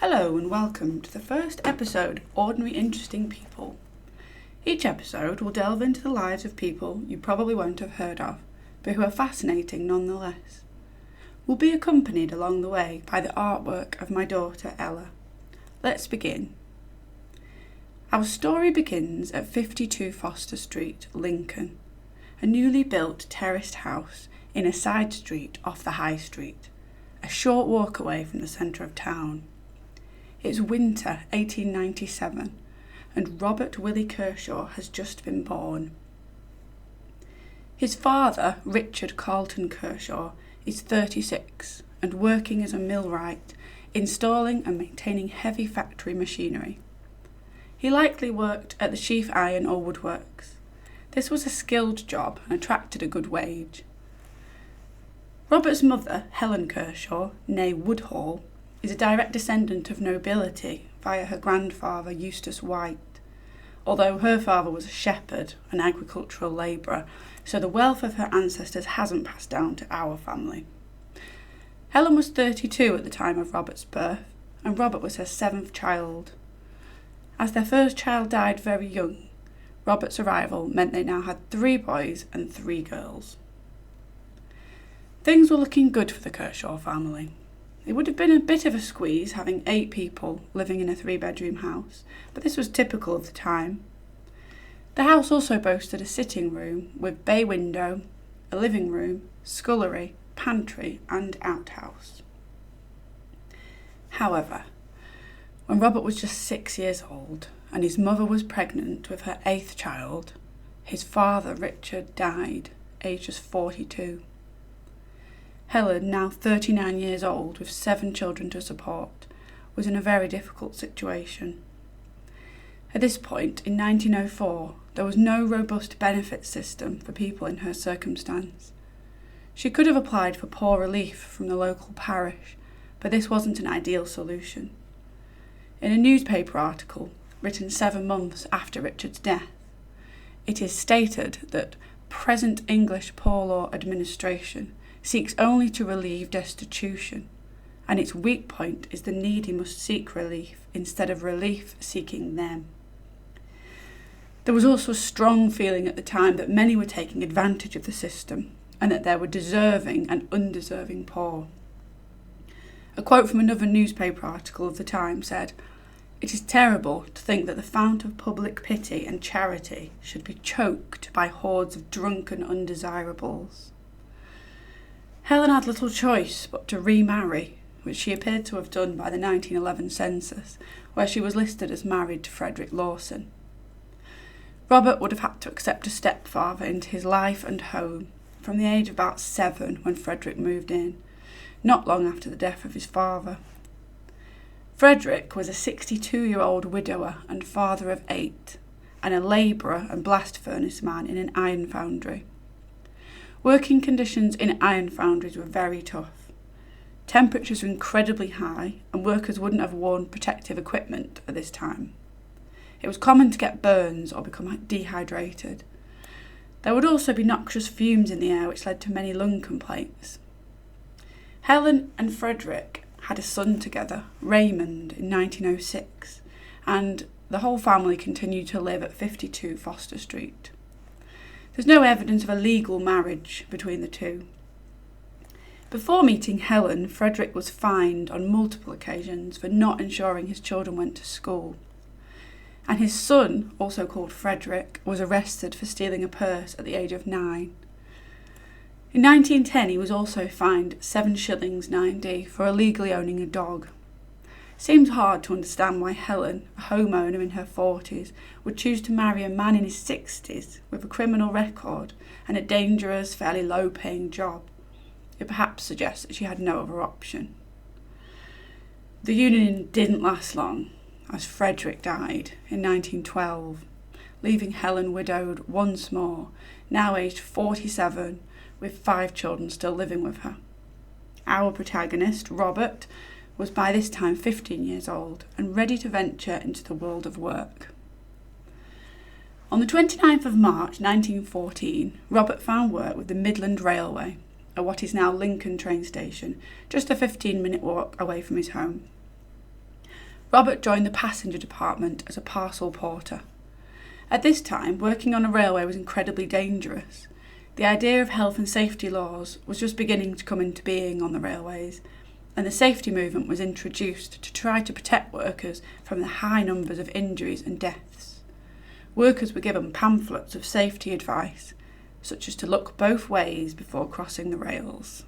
Hello and welcome to the first episode of Ordinary Interesting People. Each episode will delve into the lives of people you probably won't have heard of, but who are fascinating nonetheless. We'll be accompanied along the way by the artwork of my daughter Ella. Let's begin. Our story begins at 52 Foster Street, Lincoln, a newly built terraced house in a side street off the High Street, a short walk away from the centre of town. It's winter 1897 and Robert Willie Kershaw has just been born. His father, Richard Carlton Kershaw, is 36 and working as a millwright, installing and maintaining heavy factory machinery. He likely worked at the sheaf iron or woodworks. This was a skilled job and attracted a good wage. Robert's mother, Helen Kershaw, née Woodhall, is a direct descendant of nobility via her grandfather Eustace White, although her father was a shepherd, an agricultural labourer, so the wealth of her ancestors hasn't passed down to our family. Helen was 32 at the time of Robert's birth, and Robert was her 7th child. As their first child died very young, Robert's arrival meant they now had 3 boys and 3 girls. Things were looking good for the Kershaw family. It would have been a bit of a squeeze having 8 people living in a 3-bedroom house, but this was typical of the time. The house also boasted a sitting room with bay window, a living room, scullery, pantry and outhouse. However, when Robert was just 6 years old and his mother was pregnant with her 8th child, his father Richard died, aged just 42. Helen, now 39 years old with 7 children to support, was in a very difficult situation. At this point, in 1904, there was no robust benefit system for people in her circumstance. She could have applied for poor relief from the local parish, but this wasn't an ideal solution. In a newspaper article, written 7 months after Richard's death, it is stated that present English Poor Law administration seeks only to relieve destitution, and its weak point is the needy must seek relief instead of relief seeking them. There was also a strong feeling at the time that many were taking advantage of the system and that there were deserving and undeserving poor. A quote from another newspaper article of the time said, "It is terrible to think that the fount of public pity and charity should be choked by hordes of drunken undesirables." Helen had little choice but to remarry, which she appeared to have done by the 1911 census, where she was listed as married to Frederick Lawson. Robert would have had to accept a stepfather into his life and home from the age of about 7 when Frederick moved in, not long after the death of his father. Frederick was a 62-year-old widower and father of 8, and a labourer and blast furnace man in an iron foundry. Working conditions in iron foundries were very tough. Temperatures were incredibly high and workers wouldn't have worn protective equipment at this time. It was common to get burns or become dehydrated. There would also be noxious fumes in the air which led to many lung complaints. Helen and Frederick had a son together, Raymond, in 1906, and the whole family continued to live at 52 Foster Street. There's no evidence of a legal marriage between the two. Before meeting Helen, Frederick was fined on multiple occasions for not ensuring his children went to school. And his son, also called Frederick, was arrested for stealing a purse at the age of 9. In 1910, he was also fined 7 shillings 9d for illegally owning a dog. Seems hard to understand why Helen, a homeowner in her 40s, would choose to marry a man in his 60s with a criminal record and a dangerous, fairly low-paying job. It perhaps suggests that she had no other option. The union didn't last long, as Frederick died in 1912, leaving Helen widowed once more, now aged 47, with 5 children still living with her. Our protagonist, Robert, was by this time 15 years old and ready to venture into the world of work. On the 29th of March 1914, Robert found work with the Midland Railway, at what is now Lincoln train station, just a 15-minute walk away from his home. Robert joined the passenger department as a parcel porter. At this time, working on a railway was incredibly dangerous. The idea of health and safety laws was just beginning to come into being on the railways, and the safety movement was introduced to try to protect workers from the high numbers of injuries and deaths. Workers were given pamphlets of safety advice, such as to look both ways before crossing the rails.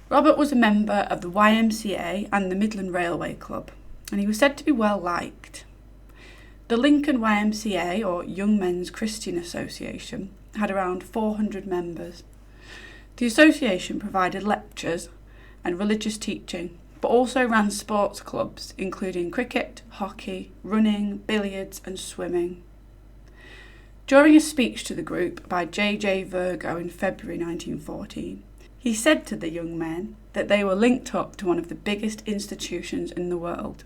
Robert was a member of the YMCA and the Midland Railway Club, and he was said to be well liked. The Lincoln YMCA, or Young Men's Christian Association, had around 400 members. The association provided lectures and religious teaching, but also ran sports clubs including cricket, hockey, running, billiards and swimming. During a speech to the group by J.J. Virgo in February 1914, he said to the young men that they were linked up to one of the biggest institutions in the world.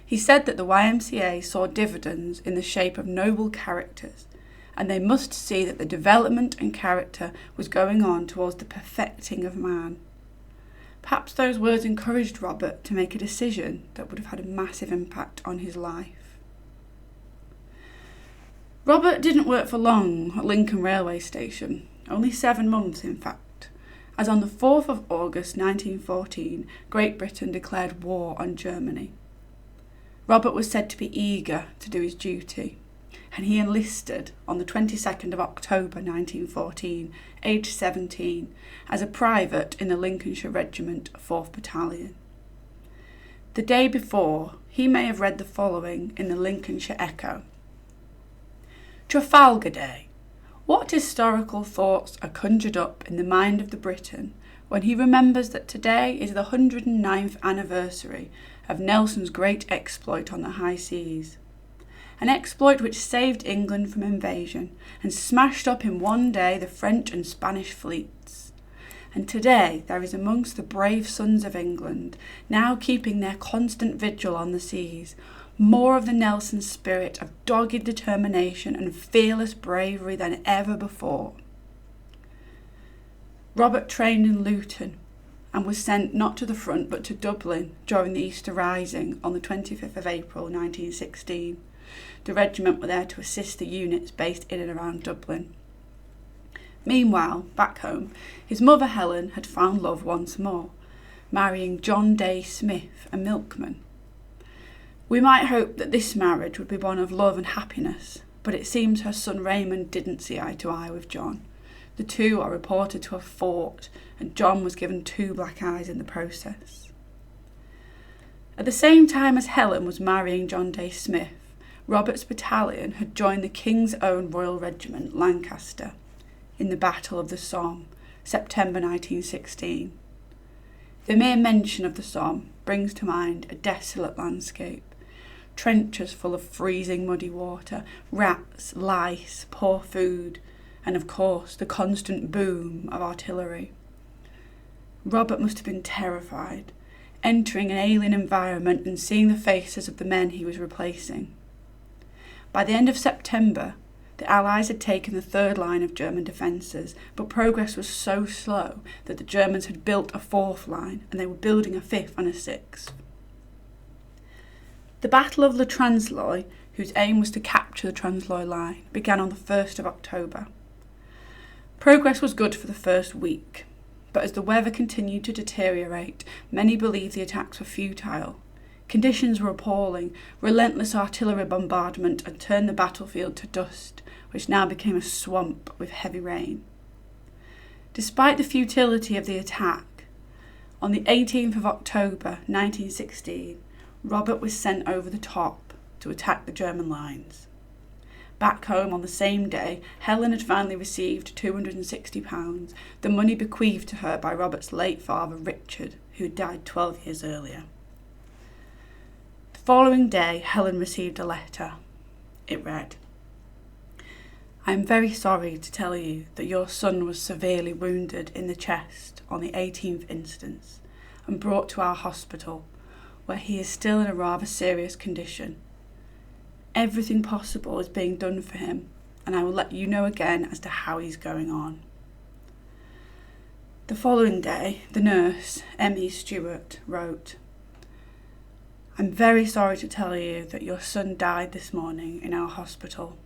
He said that the YMCA saw dividends in the shape of noble characters, and they must see that the development and character was going on towards the perfecting of man. Perhaps those words encouraged Robert to make a decision that would have had a massive impact on his life. Robert didn't work for long at Lincoln Railway Station, only 7 months in fact, as on the 4th of August 1914, Great Britain declared war on Germany. Robert was said to be eager to do his duty, and he enlisted on the 22nd of October 1914, aged 17, as a private in the Lincolnshire Regiment 4th Battalion. The day before, he may have read the following in the Lincolnshire Echo. Trafalgar Day. What historical thoughts are conjured up in the mind of the Briton when he remembers that today is the 109th anniversary of Nelson's great exploit on the high seas? An exploit which saved England from invasion and smashed up in one day the French and Spanish fleets. And today there is amongst the brave sons of England, now keeping their constant vigil on the seas, more of the Nelson spirit of dogged determination and fearless bravery than ever before. Robert trained in Luton and was sent not to the front but to Dublin during the Easter Rising on the 25th of April 1916. The regiment were there to assist the units based in and around Dublin. Meanwhile, back home, his mother Helen had found love once more, marrying John Day Smith, a milkman. We might hope that this marriage would be one of love and happiness, but it seems her son Raymond didn't see eye to eye with John. The two are reported to have fought, and John was given 2 black eyes in the process. At the same time as Helen was marrying John Day Smith, Robert's battalion had joined the King's Own Royal Regiment, Lancaster, in the Battle of the Somme, September 1916. The mere mention of the Somme brings to mind a desolate landscape, trenches full of freezing muddy water, rats, lice, poor food, and of course the constant boom of artillery. Robert must have been terrified, entering an alien environment and seeing the faces of the men he was replacing. By the end of September, the Allies had taken the 3rd line of German defences, but progress was so slow that the Germans had built a 4th line and they were building a 5th and a 6th. The Battle of Le Transloy, whose aim was to capture the Transloy line, began on the 1st of October. Progress was good for the first week, but as the weather continued to deteriorate, many believed the attacks were futile. Conditions were appalling, relentless artillery bombardment had turned the battlefield to dust, which now became a swamp with heavy rain. Despite the futility of the attack, on the 18th of October 1916, Robert was sent over the top to attack the German lines. Back home on the same day, Helen had finally received £260, the money bequeathed to her by Robert's late father Richard, who had died 12 years earlier. The following day, Helen received a letter. It read, "I am very sorry to tell you that your son was severely wounded in the chest on the 18th instance and brought to our hospital, where he is still in a rather serious condition. Everything possible is being done for him, and I will let you know again as to how he's going on." The following day, the nurse, M.E. Stewart, wrote, I'm very sorry to tell you that your son died this morning in our hospital,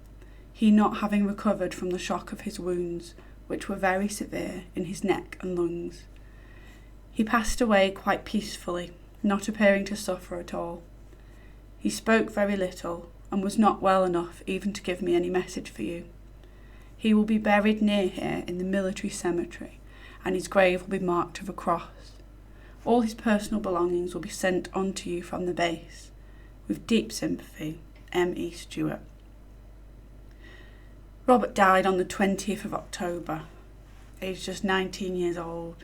he not having recovered from the shock of his wounds, which were very severe in his neck and lungs. He passed away quite peacefully, not appearing to suffer at all. He spoke very little and was not well enough even to give me any message for you. He will be buried near here in the military cemetery, and his grave will be marked with a cross. All his personal belongings will be sent on to you from the base. With deep sympathy, M.E. Stewart. Robert died on the 20th of October, aged just 19 years old.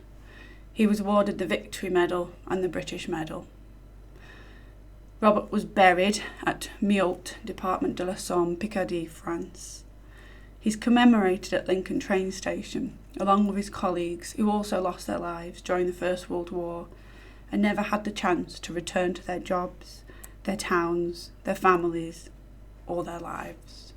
He was awarded the Victory Medal and the British Medal. Robert was buried at Meault, Department de la Somme, Picardy, France. He's commemorated at Lincoln train station, along with his colleagues who also lost their lives during the First World War and never had the chance to return to their jobs, their towns, their families, or their lives.